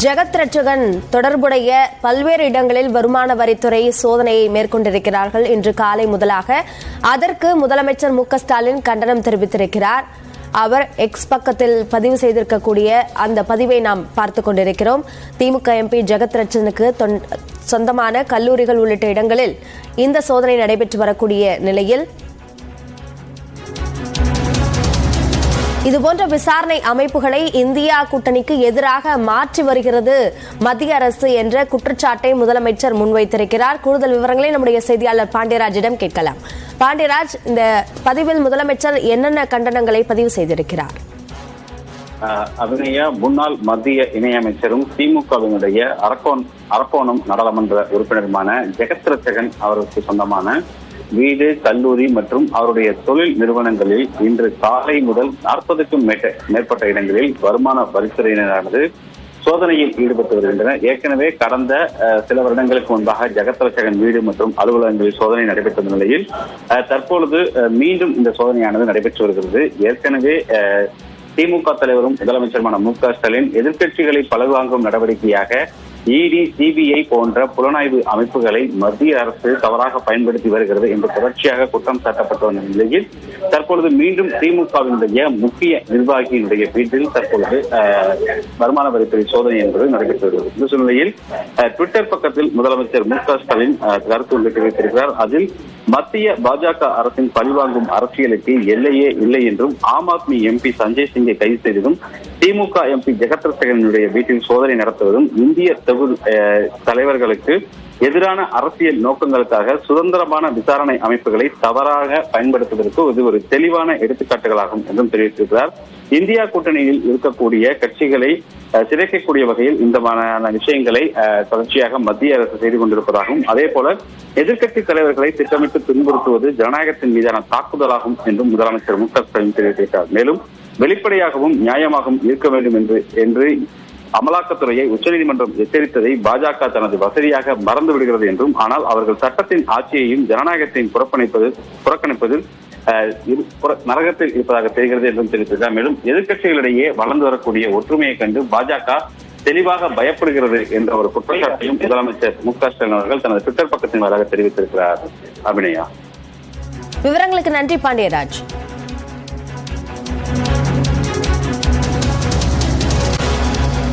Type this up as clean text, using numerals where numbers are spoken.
ஜெகத் ரட்சகன் தொடர்புடைய பல்வேறு இடங்களில் வருமான வரித்துறை சோதனையை மேற்கொண்டிருக்கிறார்கள். இன்று காலை முதலாக அதற்கு முதலமைச்சர் மு க ஸ்டாலின் கண்டனம் தெரிவித்திருக்கிறார். அவர் எக்ஸ் பக்கத்தில் பதிவு செய்திருக்கக்கூடிய அந்த பதிவை நாம் பார்த்துக் கொண்டிருக்கிறோம். திமுக எம்பி ஜெகத் ரட்சகனுக்கு சொந்தமான கல்லூரிகள் உள்ளிட்ட இடங்களில் இந்த சோதனை நடைபெற்று வரக்கூடிய நிலையில் இதுபோன்ற விசாரணை அமைப்புகளை இந்தியா கூட்டணிக்கு எதிராக மாற்றி வருகிறது மத்திய அரசு என்ற குற்றச்சாட்டை முதலமைச்சர் முன்வைத்திருக்கிறார். கூடுதல் விவரங்களை நம்முடைய செய்தியாளர் பாண்டியராஜிடம் கேட்கலாம். பாண்டியராஜ், இந்த பதிவில் முதலமைச்சர் என்னென்ன கண்டனங்களை பதிவு செய்திருக்கிறார்? அபிநயா முன்னாள் மத்திய இணையமைச்சரும் திமுகவினுடைய அரக்கோணம் நாடாளுமன்ற உறுப்பினருமான ஜெகத் ரட்சகன் அவருக்கு சொந்தமான வீடு, கல்லூரி மற்றும் அவருடைய தொழில் நிறுவனங்களில் இன்று காலை முதல் 40க்கும் மேற்பட்ட இடங்களில் வருமான வரித்துறையினரானது சோதனையில் ஈடுபட்டு வருகின்றனர். ஏற்கனவே கடந்த சில வருடங்களுக்கு முன்பாக ஜெகத் ரட்சகன் வீடு மற்றும் அலுவலகங்களில் சோதனை நடைபெற்ற நிலையில் தற்பொழுது மீண்டும் இந்த சோதனையானது நடைபெற்று வருகிறது. ஏற்கனவே திமுக தலைவரும் முதலமைச்சருமான மு க ஸ்டாலின் எதிர்க்கட்சிகளை பழிவாங்கும் நடவடிக்கையாக இடி, சிபிஐ போன்ற புலனாய்வு அமைப்புகளை மத்திய அரசு தவறாக பயன்படுத்தி வருகிறது என்று தொடர்ச்சியாக குற்றம் சாட்டப்பட்டு வந்த நிலையில் தற்பொழுது மீண்டும் திமுகவினுடைய முக்கிய நிர்வாகியினுடைய வீட்டில் தற்பொழுது வருமான வரித்துறை சோதனை என்பது நடைபெற்று வருகிறது. இந்த சூழ்நிலையில் ட்விட்டர் பக்கத்தில் முதலமைச்சர் மு க ஸ்டாலின் கருத்து ஒன்று தெரிவித்திருக்கிறார். அதில் மத்திய பாஜக அரசின் பழிவாங்கும் அரசியலுக்கு எல்லையே இல்லை என்றும், ஆம் ஆத்மி எம்பி சஞ்சய் சிங்கை கைது செய்ததும், திமுக எம்பி ஜெகத் ரட்சகனுடைய வீட்டில் சோதனை நடத்துவதும் இந்திய தலைவர்களுக்கு எதிரான அரசியல் நோக்கங்களுக்காக சுதந்திரமான விசாரணை அமைப்புகளை தவறாக பயன்படுத்துவதற்கு இது ஒரு தெளிவான எடுத்துக்காட்டுகளாகும் என்றும் தெரிவித்திருக்கிறார். இந்தியா கூட்டணியில் இருக்கக்கூடிய கட்சிகளை சிதைக்கக்கூடிய வகையில் இந்த விஷயங்களை தொடர்ச்சியாக மத்திய அரசு செய்து கொண்டிருப்பதாகவும், அதே போல எதிர்க்கட்சி தலைவர்களை திட்டமிட்டு துன்புறுத்துவது ஜனநாயகத்தின் மீதான தாக்குதலாகும் என்றும் முதலமைச்சர் மு க ஸ்டாலின் தெரிவித்திருக்கிறார். மேலும் வெளிப்படையாகவும் நியாயமாகவும் இருக்க வேண்டும் என்று அமலாக்கத்துறையை உச்சநீதிமன்றம் எச்சரித்ததை பாஜக தனது வசதியாக மறந்து விடுகிறது என்றும், ஆனால் அவர்கள் சட்டத்தின் ஆட்சியையும் ஜனநாயகத்தையும் புறக்கணிப்பதில் நரகத்தில் இருப்பதாக தெரிகிறது என்றும் தெரிவித்தார். மேலும் எதிர்க்கட்சிகளிடையே வளர்ந்து வரக்கூடிய ஒற்றுமையை கண்டு பாஜக தெளிவாக பயப்படுகிறது என்ற ஒரு குற்றச்சாட்டையும் முதலமைச்சர் மு க ஸ்டாலின் அவர்கள் தனது ட்விட்டர் பக்கத்தின் வாயிலாக தெரிவித்திருக்கிறார். அபிநயா, விவரங்களுக்கு நன்றி பாண்டியராஜ்.